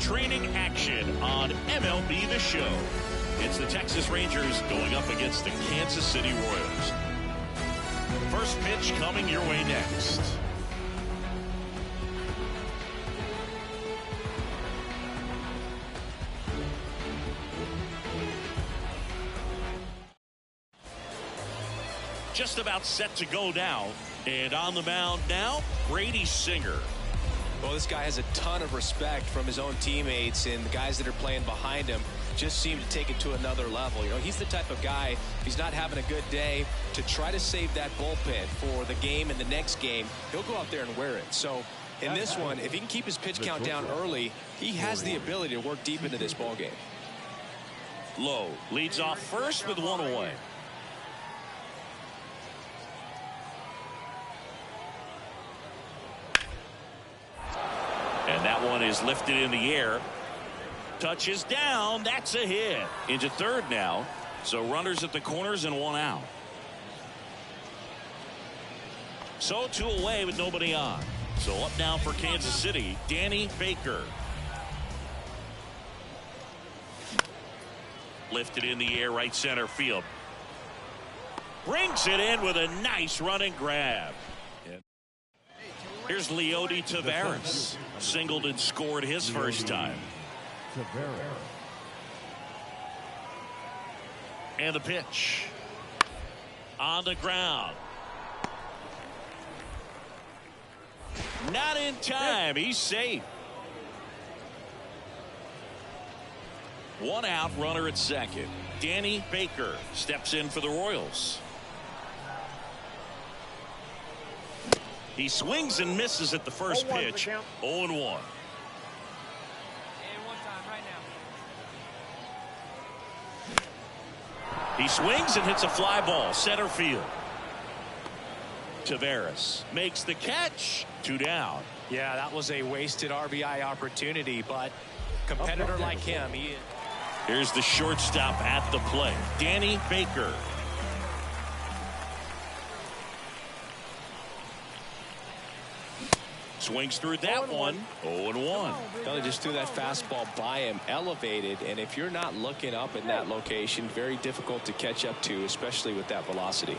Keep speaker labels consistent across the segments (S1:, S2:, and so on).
S1: training action on MLB The Show. It's the Texas Rangers going up against the Kansas City Royals. First pitch coming your way next. Just about set to go now. And on the mound now, Brady Singer.
S2: Well, this guy has a ton of respect from his own teammates, and the guys that are playing behind him just seem to take it to another level. You know, he's the type of guy, if he's not having a good day, to try to save that bullpen for the game and the next game, he'll go out there and wear it. So in this one, if he can keep his pitch count down early, he has the ability to work deep into this ball game.
S1: Lowe leads off first with one away. And that one is lifted in the air. Touches down. That's a hit. Into third now. So runners at the corners and one out. So two away with nobody on. So up now for Kansas City, Danny Baker. Lifted in the air, right center field. Brings it in with a nice running grab. Here's Leody Taveras. Singled and scored his first time. And the pitch. On the ground. Not in time. He's safe. One out, runner at second. Danny Baker steps in for the Royals. He swings and misses at the first pitch. 0-1. He swings and hits a fly ball center field. Taveras makes the catch. 2 down.
S2: Yeah, that was a wasted RBI opportunity, but competitor like him, he is.
S1: Here's the shortstop at the plate, Danny Baker. Swings through that one. 0-1.
S2: They just threw that fastball by him, elevated, and if you're not looking up in that location, very difficult to catch up to, especially with that velocity.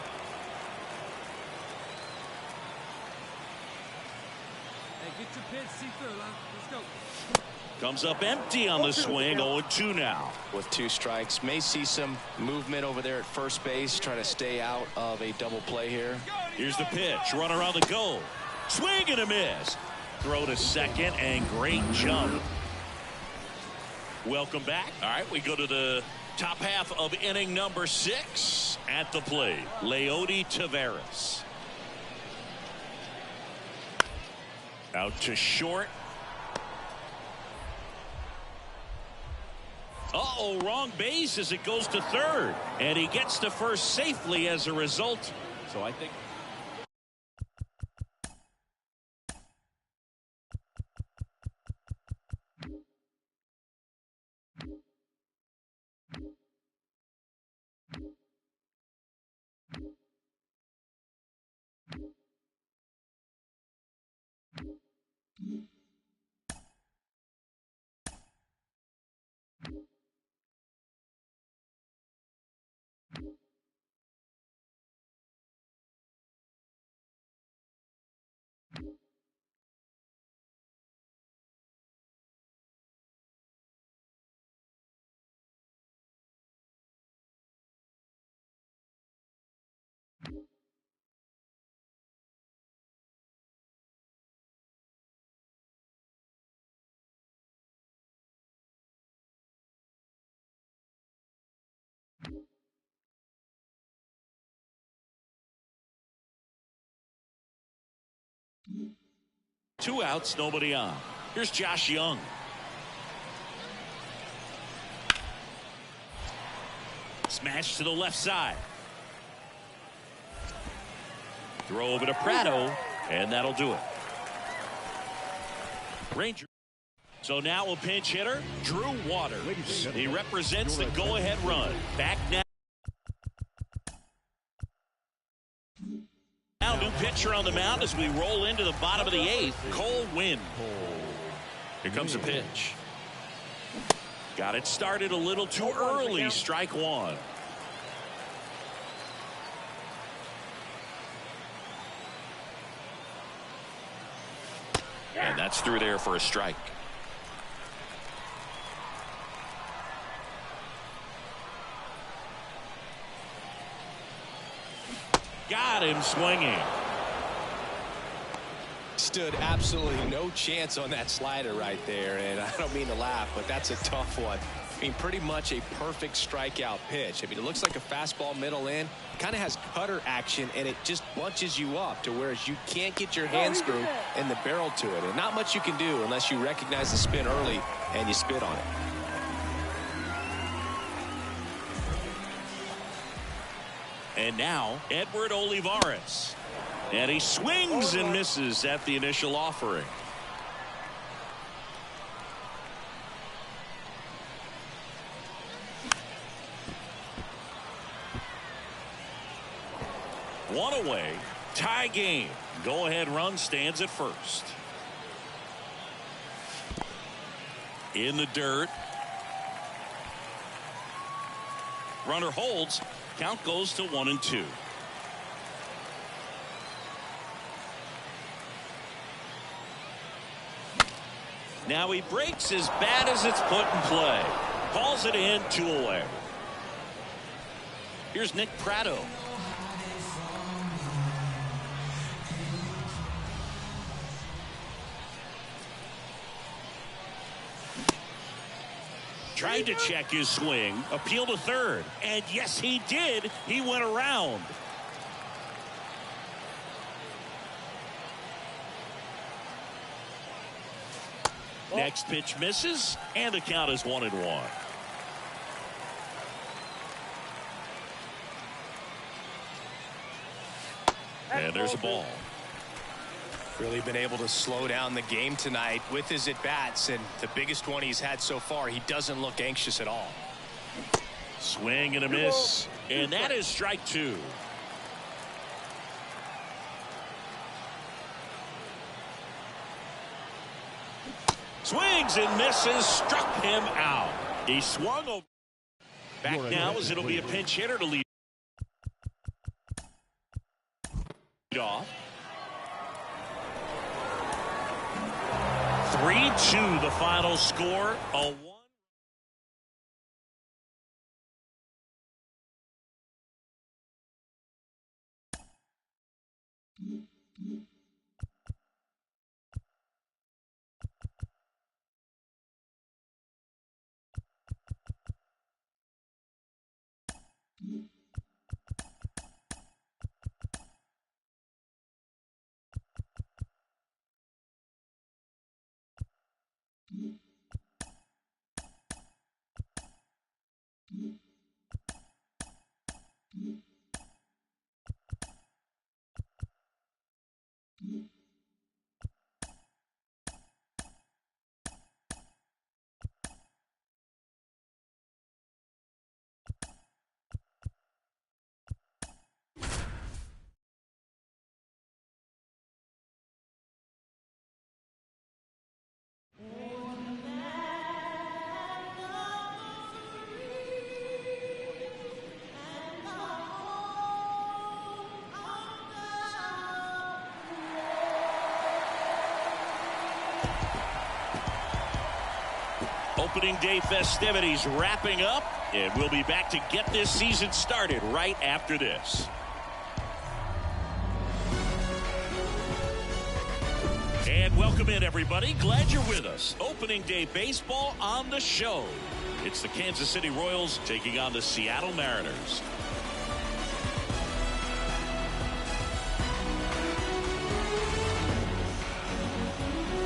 S3: Hey, get your pitch, see through. Let's go.
S1: Comes up empty on the swing. 0-2 now.
S2: With 2 strikes, may see some movement over there at first base, trying to stay out of a double play here.
S1: Here's the pitch. Runner on the go. Swing and a miss. Throw to second and great jump. Welcome back. All right, we go to the top half of inning number 6. At the plate, Leody Taveras. Out to short. Uh-oh, wrong base as it goes to third. And he gets to first safely as a result. So I think... Two outs, nobody on. Here's Josh Young. Smash to the left side. Throw over to Prado, and that'll do it. Ranger. So now a pinch hitter, Drew Waters. He represents the go-ahead run. Back now. Now new pitcher on the mound as we roll into the bottom of the 8th, Cole Winn. Here comes the pitch. Got it started a little too early. Strike one. And that's through there for a strike. Got him swinging.
S2: Stood absolutely no chance on that slider right there, and I don't mean to laugh, but that's a tough one. I mean, pretty much a perfect strikeout pitch. I mean, it looks like a fastball middle in, kind of has cutter action, and it just bunches you up to whereas you can't get your hands through and the barrel to it, and not much you can do unless you recognize the spin early and you spit on it.
S1: And now Edward Olivares, and he swings and misses at the initial offering. One away, tie game. Go ahead run stands at first. In the dirt. Runner holds. Count goes to 1-2. Now he breaks as bad as it's put in play. Calls it in, 2 away. Here's Nick Pratto. Tried to check his swing, appeal to third, and yes, he did. He went around. Next pitch misses, and the count is 1-1. And there's a ball.
S2: Really been able to slow down the game tonight with his at-bats, and the biggest one he's had so far, he doesn't look anxious at all.
S1: Swing and a miss, and that is strike 2. Swings and misses, struck him out. He swung over. Back now as it'll be a pinch hitter to lead off. 3-2 the final score. A 1. Opening day festivities wrapping up, and we'll be back to get this season started right after this. And welcome in, everybody. Glad you're with us. Opening day baseball on the show. It's the Kansas City Royals taking on the Seattle Mariners.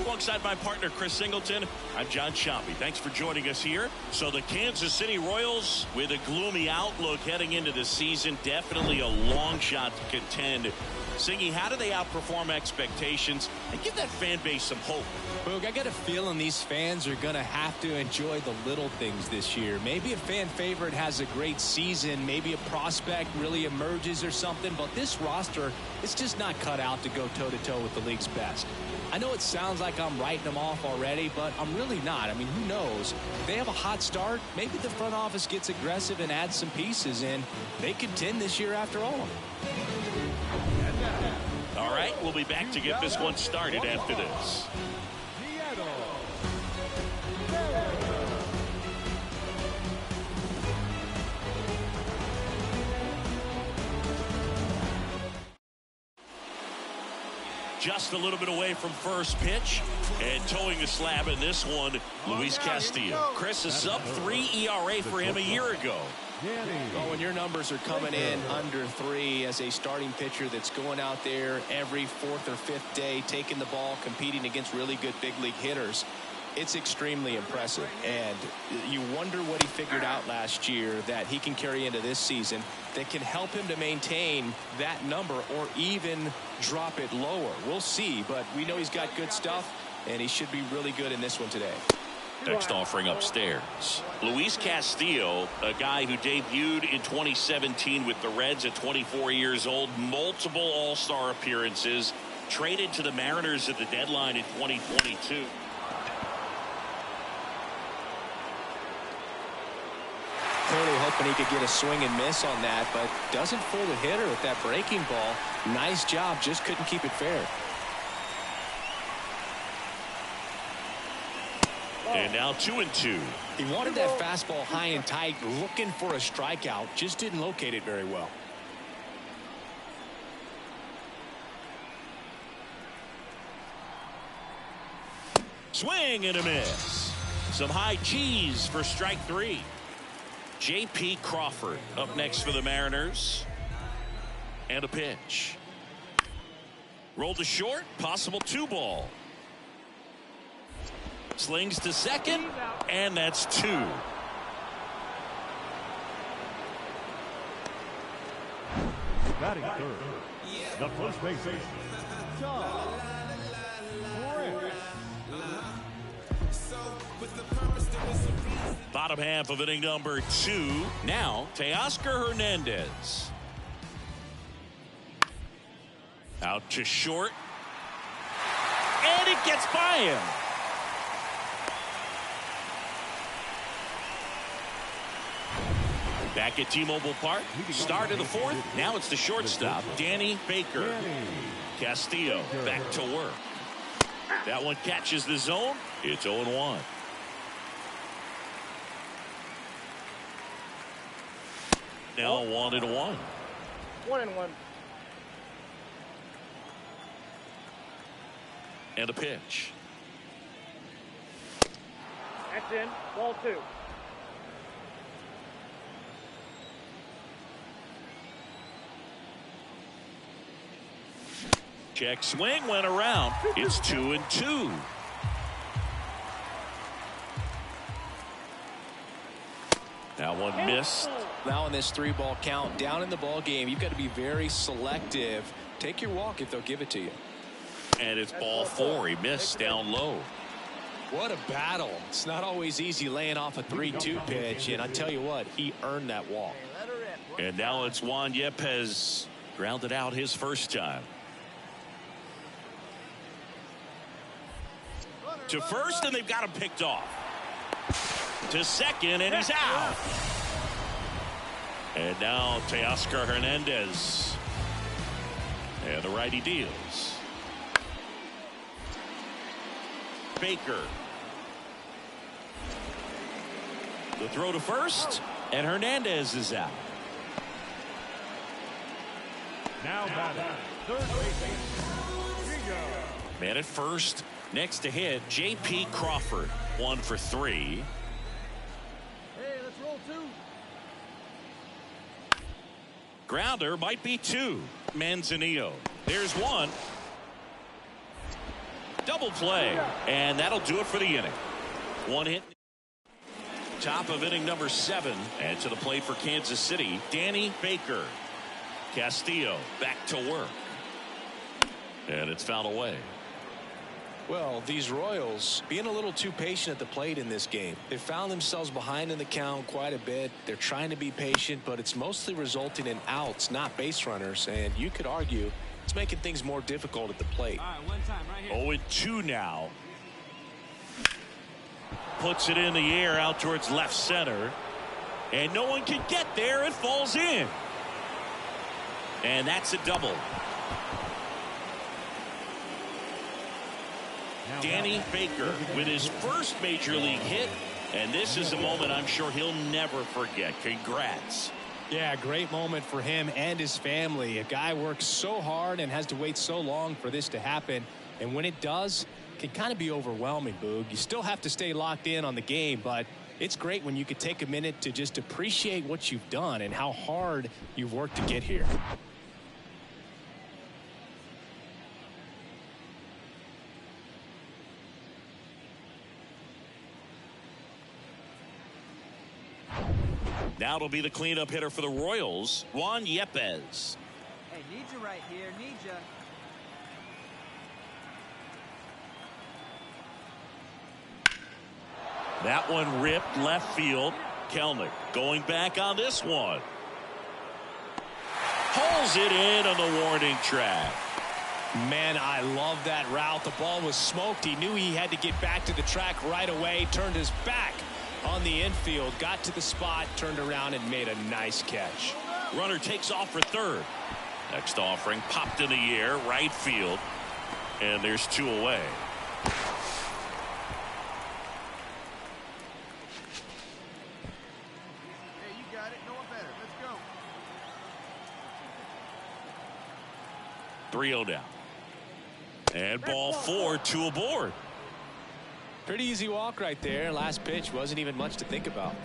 S1: Alongside my partner Chris Singleton, I'm John Shoppy. Thanks for joining us here. So the Kansas City Royals with a gloomy outlook heading into the season, definitely a long shot to contend. Singy, how do they outperform expectations and give that fan base some hope?
S2: Well, I got a feeling these fans are going to have to enjoy the little things this year. Maybe a fan favorite has a great season. Maybe a prospect really emerges or something. But this roster, it's just not cut out to go toe-to-toe with the league's best. I know it sounds like I'm I'm writing them off already, but I'm really not. I mean, who knows? If they have a hot start, maybe the front office gets aggressive and adds some pieces, and they contend this year after all.
S1: All right, we'll be back to get this one started after this. Just a little bit away from first pitch and towing the slab in this one, Luis Castillo. Chris, a sub-3 ERA for him a year ago.
S2: Well, when your numbers are coming in under 3 as a starting pitcher that's going out there every 4th or 5th day, taking the ball, competing against really good big league hitters, it's extremely impressive. And you wonder what he figured out last year that he can carry into this season that can help him to maintain that number or even drop it lower. We'll see, but we know he's got good stuff, and he should be really good in this one today.
S1: Next offering upstairs. Luis Castillo, a guy who debuted in 2017 with the Reds at 24 years old, multiple all-star appearances, traded to the Mariners at the deadline in 2022.
S2: Clearly hoping he could get a swing and miss on that, but doesn't fool the hitter with that breaking ball. Nice job, just couldn't keep it fair.
S1: And now 2-2.
S2: He wanted that fastball high and tight, looking for a strikeout, just didn't locate it very well.
S1: Swing and a miss. Some high cheese for strike 3. J.P. Crawford up next for the Mariners. And a pitch. Rolled to short, possible 2-ball. Slings to second, and that's 2.
S4: Batting third, the first baseman, John Morris.
S1: Bottom half of inning number 2. Now, Teoscar Hernandez. Out to short. And it gets by him. Back at T-Mobile Park. Start of the 4th. Now it's the shortstop, Danny Baker. Castillo back to work. That one catches the zone. It's 0-1. Now 1-1.
S5: 1-1.
S1: And a pitch.
S5: That's in. Ball 2.
S1: Check swing, went around. It's 2-2. That one missed.
S2: Now in this 3-ball count, down in the ball game, you've got to be very selective. Take your walk if they'll give it to you.
S1: And it's ball 4. He missed down low.
S2: What a battle. It's not always easy laying off a 3-2 pitch, and I tell you what, he earned that walk.
S1: And now it's Juan Yepes, grounded out his first time. To first, and they've got him picked off. To second, and he's out. And now Teoscar Hernandez. And the righty deals. Baker. The throw to first, and Hernandez is out.
S4: Now batting third baseman,
S1: Man at first. Next to hit, J.P. Crawford. 1 for 3.
S3: Hey, let's roll 2.
S1: Grounder might be 2. Manzanillo. There's 1. Double play. And that'll do it for the inning. 1 hit. Top of inning number 7. And to the plate for Kansas City, Danny Baker. Castillo back to work. And it's fouled away.
S2: Well, these Royals being a little too patient at the plate in this game. They found themselves behind in the count quite a bit. They're trying to be patient, but it's mostly resulting in outs, not base runners. And you could argue it's making things more difficult at the plate.
S3: All right, one time right here.
S1: 0-2 now. puts it in the air out towards left center. And no one can get there. It falls in. And that's a double. Danny Baker with his first major league hit. And this is a moment I'm sure he'll never forget. Congrats.
S2: Yeah, great moment for him and his family. A guy works so hard and has to wait so long for this to happen. And when it does, it can kind of be overwhelming, Boog. You still have to stay locked in on the game, but it's great when you could take a minute to just appreciate what you've done and how hard you've worked to get here.
S1: Now it'll be the cleanup hitter for the Royals, Juan Yepez.
S6: Hey, need you right here, need you.
S1: That one ripped left field. Kelnick going back on this one. Pulls it in on the warning track.
S2: Man, I love that route. The ball was smoked. He knew he had to get back to the track right away. Turned his back on the infield. Got to the spot. Turned around and made a nice catch.
S1: Runner takes off for third. Next offering popped in the air. Right field. And there's two away.
S7: Hey, you got it. No one better. Let's go.
S1: 3-0 down. And ball 4, 2 aboard.
S2: Pretty easy walk right there. Last pitch wasn't even much to think about.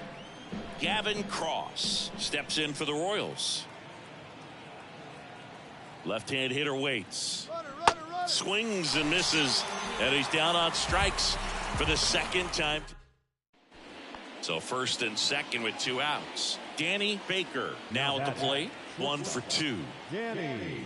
S1: Gavin Cross steps in for the Royals. Left-hand hitter waits.
S7: Runner.
S1: Swings and misses. And he's down on strikes for the second time. So first and second with 2 outs. Danny Baker now at the plate. 1 for 2.
S4: Danny.